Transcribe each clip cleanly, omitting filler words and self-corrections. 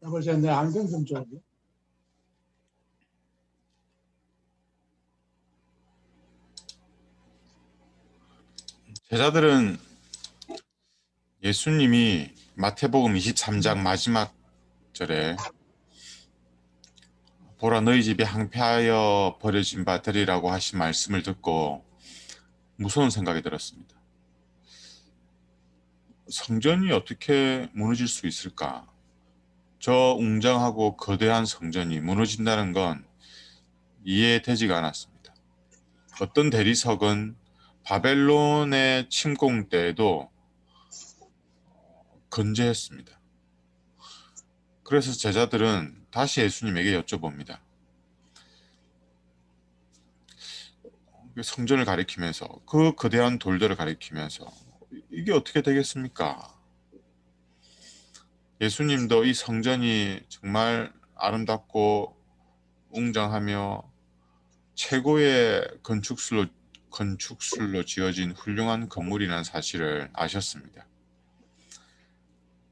여보세요. 내 안경 좀 줘야 돼. 제자들은 예수님이 마태복음 23장 마지막 절에 보라 너희 집이 항폐하여 버려진 바 되리라고 하신 말씀을 듣고 무서운 생각이 들었습니다. 성전이 어떻게 무너질 수 있을까? 저 웅장하고 거대한 성전이 무너진다는 건 이해되지가 않았습니다. 어떤 대리석은 바벨론의 침공 때에도 건재했습니다. 그래서 제자들은 다시 예수님에게 여쭤봅니다. 성전을 가리키면서 그 거대한 돌들을 가리키면서 이게 어떻게 되겠습니까? 예수님도 이 성전이 정말 아름답고 웅장하며 최고의 건축술로 지어진 훌륭한 건물이라는 사실을 아셨습니다.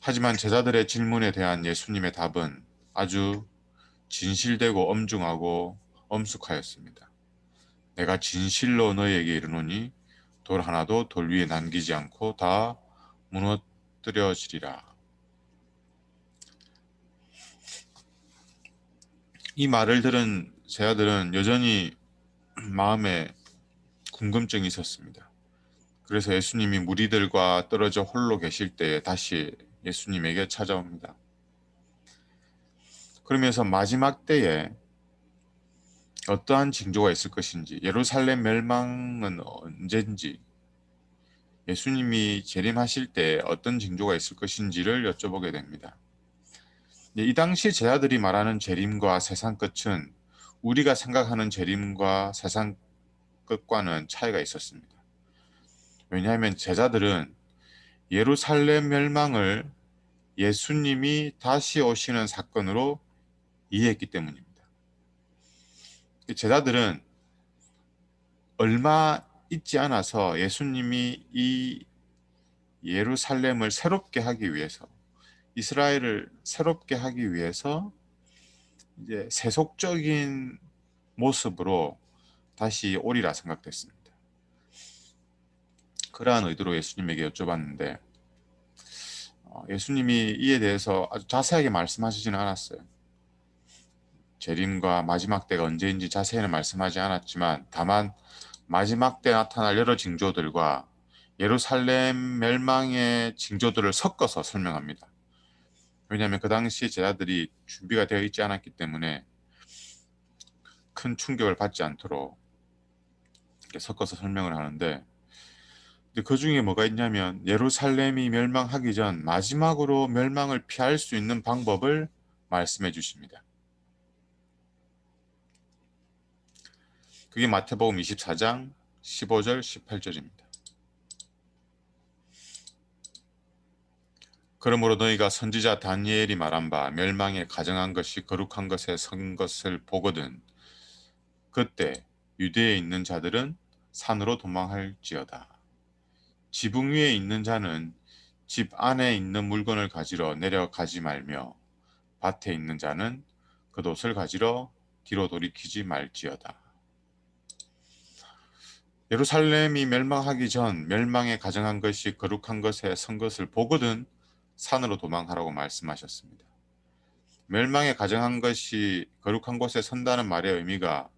하지만 제자들의 질문에 대한 예수님의 답은 아주 진실되고 엄중하고 엄숙하였습니다. 내가 진실로 너희에게 이르노니 돌 하나도 돌 위에 남기지 않고 다 무너뜨려지리라. 이 말을 들은 제자들은 여전히 마음에 궁금증이 있었습니다. 그래서 예수님이 무리들과 떨어져 홀로 계실 때에 다시 예수님에게 찾아옵니다. 그러면서 마지막 때에 어떠한 징조가 있을 것인지, 예루살렘 멸망은 언제인지, 예수님이 재림하실 때 어떤 징조가 있을 것인지를 여쭤보게 됩니다. 이 당시 제자들이 말하는 재림과 세상 끝은 우리가 생각하는 재림과 세상 끝과는 차이가 있었습니다. 왜냐하면 제자들은 예루살렘 멸망을 예수님이 다시 오시는 사건으로 이해했기 때문입니다. 제자들은 얼마 있지 않아서 예수님이 이 예루살렘을 새롭게 하기 위해서, 이스라엘을 새롭게 하기 위해서 이제 세속적인 모습으로 다시 오리라 생각됐습니다. 그러한 의도로 예수님에게 여쭤봤는데 예수님이 이에 대해서 아주 자세하게 말씀하시지는 않았어요. 재림과 마지막 때가 언제인지 자세히는 말씀하지 않았지만 다만 마지막 때 나타날 여러 징조들과 예루살렘 멸망의 징조들을 섞어서 설명합니다. 왜냐하면 그 당시 제자들이 준비가 되어 있지 않았기 때문에 큰 충격을 받지 않도록 이렇게 섞어서 설명을 하는데 그 중에 뭐가 있냐면 예루살렘이 멸망하기 전 마지막으로 멸망을 피할 수 있는 방법을 말씀해 주십니다. 그게 마태복음 24장 15절 18절입니다. 그러므로 너희가 선지자 다니엘이 말한 바 멸망에 가정한 것이 거룩한 것에 선 것을 보거든 그때 유대에 있는 자들은 산으로 도망할지어다. 지붕 위에 있는 자는 집 안에 있는 물건을 가지러 내려가지 말며 밭에 있는 자는 겉옷을 가지러 뒤로 돌이키지 말지어다. 예루살렘이 멸망하기 전 멸망에 가정한 것이 거룩한 것에 선 것을 보거든 산으로 도망하라고 말씀하셨습니다. 멸망에 가정한 것이 거룩한 곳에 선다는 말의 의미가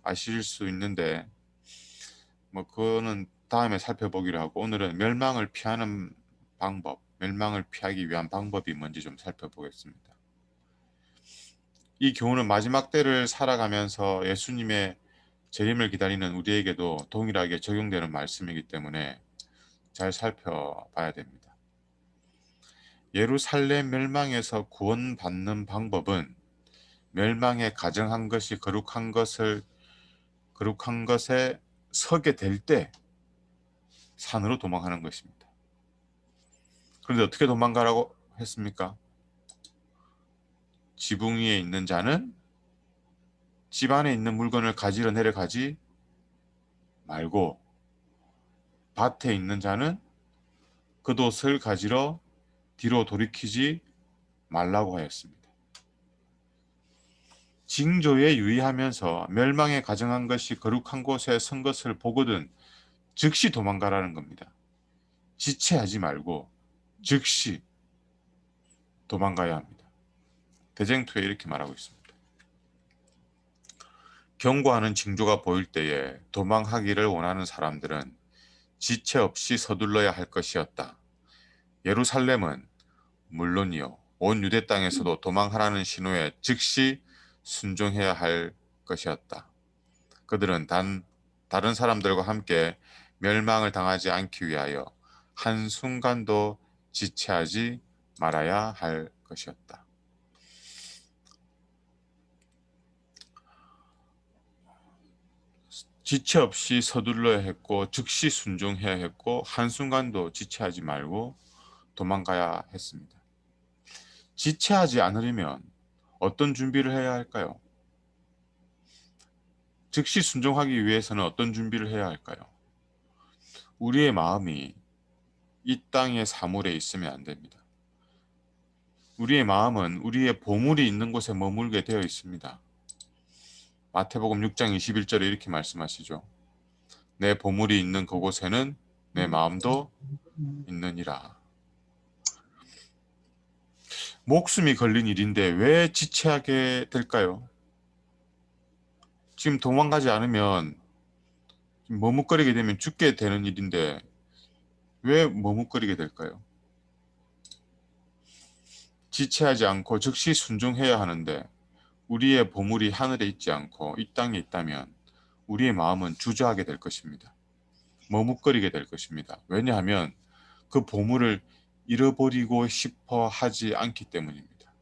아실 수 있는데 그거는 다음에 살펴보기로 하고 오늘은 멸망을 피하는 방법, 멸망을 피하기 위한 방법이 뭔지 좀 살펴보겠습니다. 이 교훈은 마지막 때를 살아가면서 예수님의 재림을 기다리는 우리에게도 동일하게 적용되는 말씀이기 때문에 잘 살펴봐야 됩니다. 예루살렘 멸망에서 구원받는 방법은 멸망에 가정한 것이 거룩한 것에 서게 될 때 산으로 도망하는 것입니다. 그런데 어떻게 도망가라고 했습니까? 지붕 위에 있는 자는 집 안에 있는 물건을 가지러 내려가지 말고 밭에 있는 자는 겉옷을 가지러 뒤로 돌이키지 말라고 하였습니다. 징조에 유의하면서 멸망에 가정한 것이 거룩한 곳에 선 것을 보거든 즉시 도망가라는 겁니다. 지체하지 말고 즉시 도망가야 합니다. 대쟁투에 이렇게 말하고 있습니다. 경고하는 징조가 보일 때에 도망하기를 원하는 사람들은 지체 없이 서둘러야 할 것이었다. 예루살렘은 물론이요, 온 유대 땅에서도 도망하라는 신호에 즉시 순종해야 할 것이었다. 그들은 다른 사람들과 함께 멸망을 당하지 않기 위하여 한순간도 지체하지 말아야 할 것이었다. 지체 없이 서둘러야 했고 즉시 순종해야 했고 한순간도 지체하지 말고 도망가야 했습니다. 지체하지 않으려면 어떤 준비를 해야 할까요? 즉시 순종하기 위해서는 어떤 준비를 해야 할까요? 우리의 마음이 이 땅의 사물에 있으면 안 됩니다. 우리의 마음은 우리의 보물이 있는 곳에 머물게 되어 있습니다. 마태복음 6장 21절에 이렇게 말씀하시죠. 내 보물이 있는 그곳에는 내 마음도 있느니라. 목숨이 걸린 일인데 왜 지체하게 될까요? 지금 도망가지 않으면 머뭇거리게 되면 죽게 되는 일인데 왜 머뭇거리게 될까요? 지체하지 않고 즉시 순종해야 하는데 우리의 보물이 하늘에 있지 않고 이 땅에 있다면 우리의 마음은 주저하게 될 것입니다. 머뭇거리게 될 것입니다. 왜냐하면 그 보물을 잃어버리고 싶어 하지 않기 때문입니다.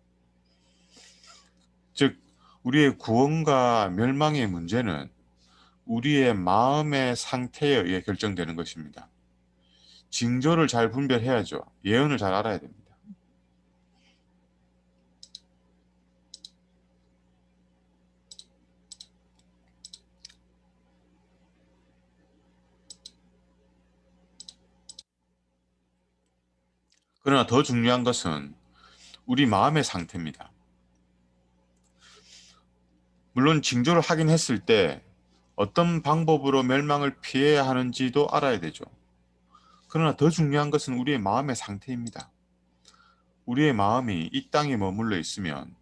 즉, 우리의 구원과 멸망의 문제는 우리의 마음의 상태에 의해 결정되는 것입니다. 징조를 잘 분별해야죠. 예언을 잘 알아야 됩니다. 그러나 더 중요한 것은 우리 마음의 상태입니다. 물론 징조를 하긴 했을 때 어떤 방법으로 멸망을 피해야 하는지도 알아야 되죠. 그러나 더 중요한 것은 우리의 마음의 상태입니다. 우리의 마음이 이 땅에 머물러 있으면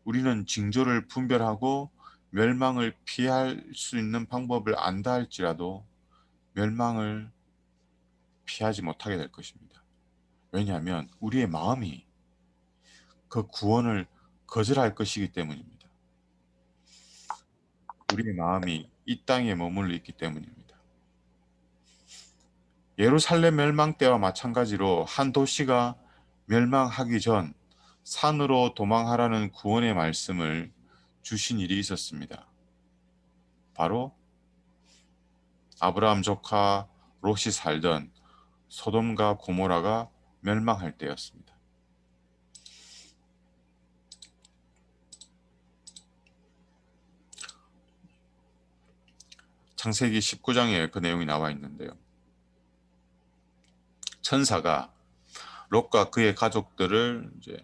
우리는 징조를 분별하고 멸망을 피할 수 있는 방법을 안다 할지라도 멸망을 피하지 못하게 될 것입니다. 왜냐하면 우리의 마음이 그 구원을 거절할 것이기 때문입니다. 우리의 마음이 이 땅에 머물러 있기 때문입니다. 예루살렘 멸망 때와 마찬가지로 한 도시가 멸망하기 전 산으로 도망하라는 구원의 말씀을 주신 일이 있었습니다. 바로 아브라함 조카 롯이 살던 소돔과 고모라가 멸망할 때였습니다. 창세기 19장에 그 내용이 나와 있는데요. 천사가 롯과 그의 가족들을 이제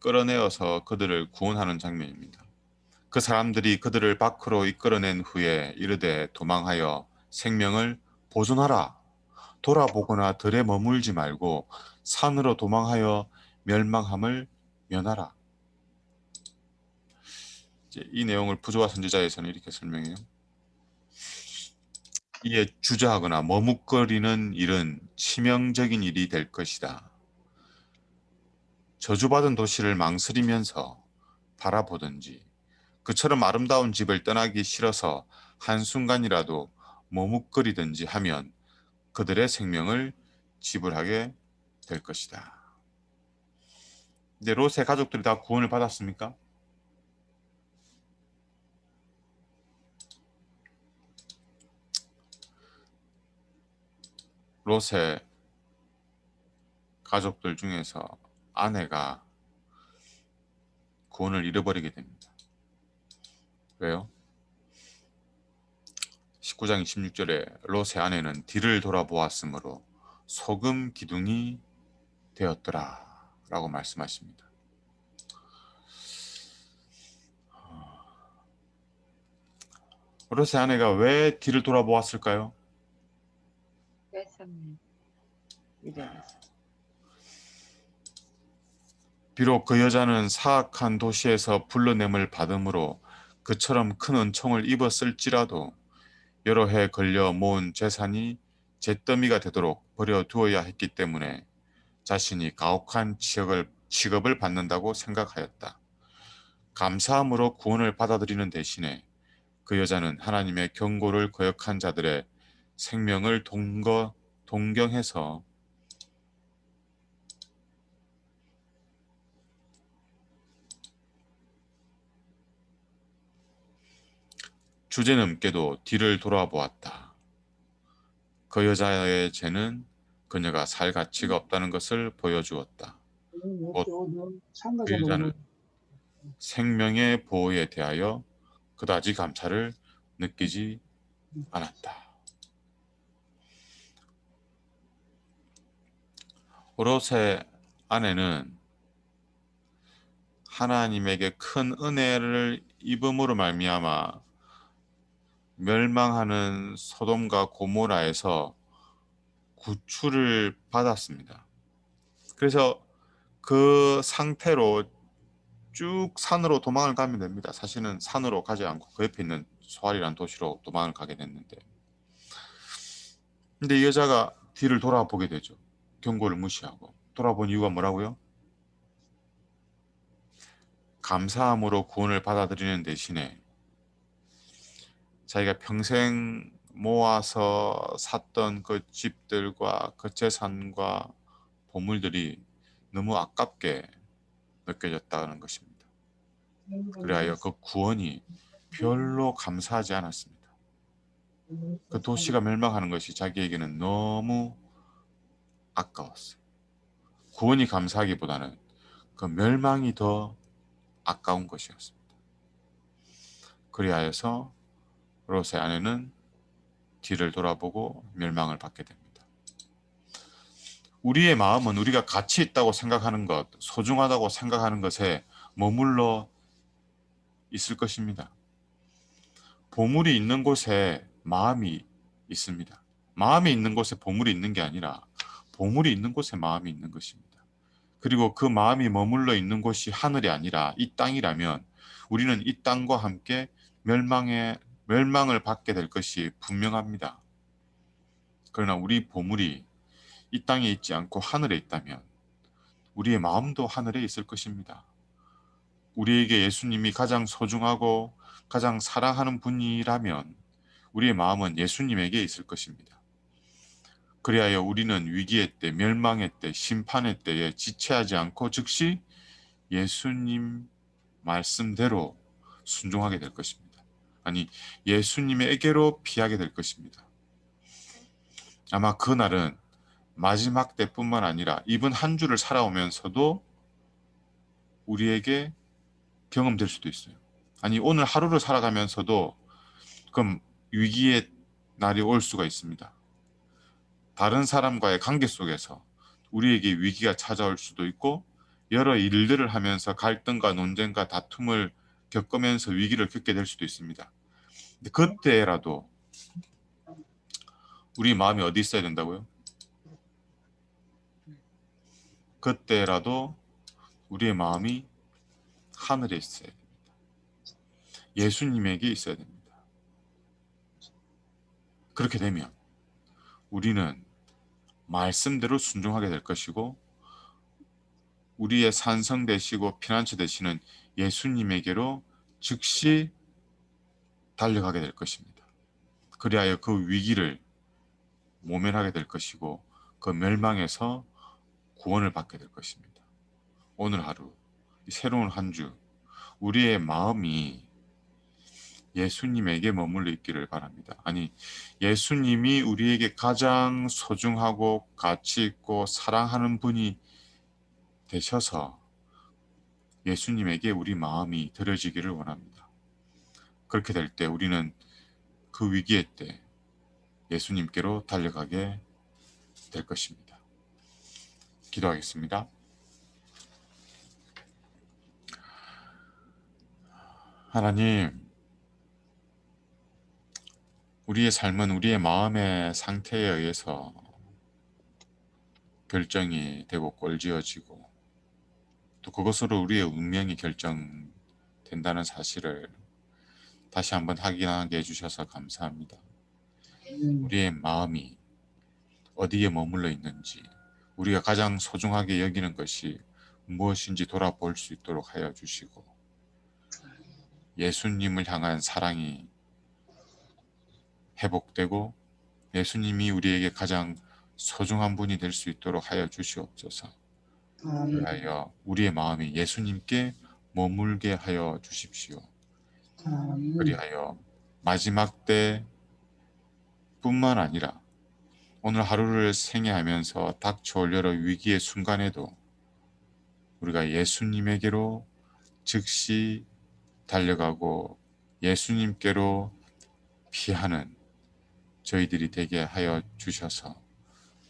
끌어내어서 그들을 구원하는 장면입니다. 그 사람들이 그들을 밖으로 이끌어낸 후에 이르되 도망하여 생명을 보존하라. 돌아보거나 들에 머물지 말고 산으로 도망하여 멸망함을 면하라. 이제 이 내용을 부조화 선지자에서는 이렇게 설명해요. 이에 주저하거나 머뭇거리는 일은 치명적인 일이 될 것이다. 저주받은 도시를 망설이면서 바라보든지 그처럼 아름다운 집을 떠나기 싫어서 한순간이라도 머뭇거리든지 하면 그들의 생명을 지불하게 될 것이다. 이제 롯의 가족들이 다 구원을 받았습니까? 롯의 가족들 중에서 아내가 구원을 잃어버리게 됩니다. 왜요? 19장 26절에 롯의 아내는 뒤를 돌아보았으므로 소금 기둥이 되었더라. 라고 말씀하십니다. 롯의 아내가 왜 뒤를 돌아보았을까요? 뺏었네. 이래서. 비록 그 여자는 사악한 도시에서 불러냄을 받음으로 그처럼 큰 은총을 입었을지라도 여러 해 걸려 모은 재산이 잿더미가 되도록 버려두어야 했기 때문에 자신이 가혹한 취급을 받는다고 생각하였다. 감사함으로 구원을 받아들이는 대신에 그 여자는 하나님의 경고를 거역한 자들의 생명을 동경해서 주제넘게도 뒤를 돌아보았다. 그 여자의 죄는 그녀가 살 가치가 없다는 것을 보여주었다. 곧 그 참가자로 여자는 생명의 보호에 대하여 그다지 감사를 느끼지 않았다. 롯의 아내는 하나님에게 큰 은혜를 입음으로 말미암아 멸망하는 소돔과 고모라에서 구출을 받았습니다. 그래서 그 상태로 쭉 산으로 도망을 가면 됩니다. 사실은 산으로 가지 않고 그 옆에 있는 소알이라는 도시로 도망을 가게 됐는데, 근데 이 여자가 뒤를 돌아보게 되죠. 경고를 무시하고 돌아본 이유가 뭐라고요? 감사함으로 구원을 받아들이는 대신에 자기가 평생 모아서 샀던 그 집들과 그 재산과 보물들이 너무 아깝게 느껴졌다는 것입니다. 그리하여 그 구원이 별로 감사하지 않았습니다. 그 도시가 멸망하는 것이 자기에게는 너무 아까웠어요. 구원이 감사하기보다는 그 멸망이 더 아까운 것이었습니다. 그리하여서 롯의 아내는 뒤를 돌아보고 멸망을 받게 됩니다. 우리의 마음은 우리가 가치 있다고 생각하는 것, 소중하다고 생각하는 것에 머물러 있을 것입니다. 보물이 있는 곳에 마음이 있습니다. 마음이 있는 곳에 보물이 있는 게 아니라 보물이 있는 곳에 마음이 있는 것입니다. 그리고 그 마음이 머물러 있는 곳이 하늘이 아니라 이 땅이라면 우리는 이 땅과 함께 멸망을 받게 될 것이 분명합니다. 그러나 우리 보물이 이 땅에 있지 않고 하늘에 있다면 우리의 마음도 하늘에 있을 것입니다. 우리에게 예수님이 가장 소중하고 가장 사랑하는 분이라면 우리의 마음은 예수님에게 있을 것입니다. 그리하여 우리는 위기의 때, 멸망의 때, 심판의 때에 지체하지 않고 즉시 예수님 말씀대로 순종하게 될 것입니다. 아니, 예수님에게로 피하게 될 것입니다. 아마 그날은 마지막 때뿐만 아니라 이번 한 주를 살아오면서도 우리에게 경험될 수도 있어요. 아니, 오늘 하루를 살아가면서도 그럼 위기의 날이 올 수가 있습니다. 다른 사람과의 관계 속에서 우리에게 위기가 찾아올 수도 있고 여러 일들을 하면서 갈등과 논쟁과 다툼을 겪으면서 위기를 겪게 될 수도 있습니다. 근데 그때라도 우리 마음이 어디 있어야 된다고요? 그때라도 우리의 마음이 하늘에 있어야 됩니다. 예수님에게 있어야 됩니다. 그렇게 되면 우리는 말씀대로 순종하게 될 것이고 우리의 산성 되시고 피난처 되시는 예수님에게로 즉시 달려가게 될 것입니다. 그리하여 그 위기를 모면하게 될 것이고 그 멸망에서 구원을 받게 될 것입니다. 오늘 하루, 새로운 한 주, 우리의 마음이 예수님에게 머물러 있기를 바랍니다. 아니, 예수님이 우리에게 가장 소중하고 가치 있고 사랑하는 분이 되셔서 예수님에게 우리 마음이 드려지기를 원합니다. 그렇게 될 때 우리는 그 위기의 때 예수님께로 달려가게 될 것입니다. 기도하겠습니다. 하나님, 우리의 삶은 우리의 마음의 상태에 의해서 결정이 되고 꼴지어지고 또 그것으로 우리의 운명이 결정된다는 사실을 다시 한번 확인하게 해주셔서 감사합니다. 우리의 마음이 어디에 머물러 있는지, 우리가 가장 소중하게 여기는 것이 무엇인지 돌아볼 수 있도록 하여 주시고, 예수님을 향한 사랑이 회복되고 예수님이 우리에게 가장 소중한 분이 될 수 있도록 하여 주시옵소서. 그리하여 우리의 마음이 예수님께 머물게 하여 주십시오. 그리하여 마지막 때 뿐만 아니라 오늘 하루를 생애하면서 닥쳐올 여러 위기의 순간에도 우리가 예수님에게로 즉시 달려가고 예수님께로 피하는 저희들이 되게 하여 주셔서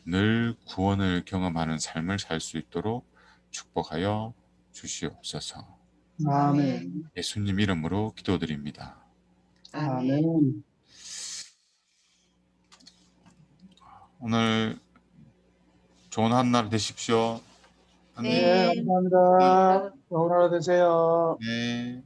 늘 구원을 경험하는 삶을 살 수 있도록 축복하여 주시옵소서. 아멘. 예수님 이름으로 기도드립니다. 아멘. 오늘 좋은 한날 되십시오. 네, 감사합니다. 좋은 하루 되세요. 네.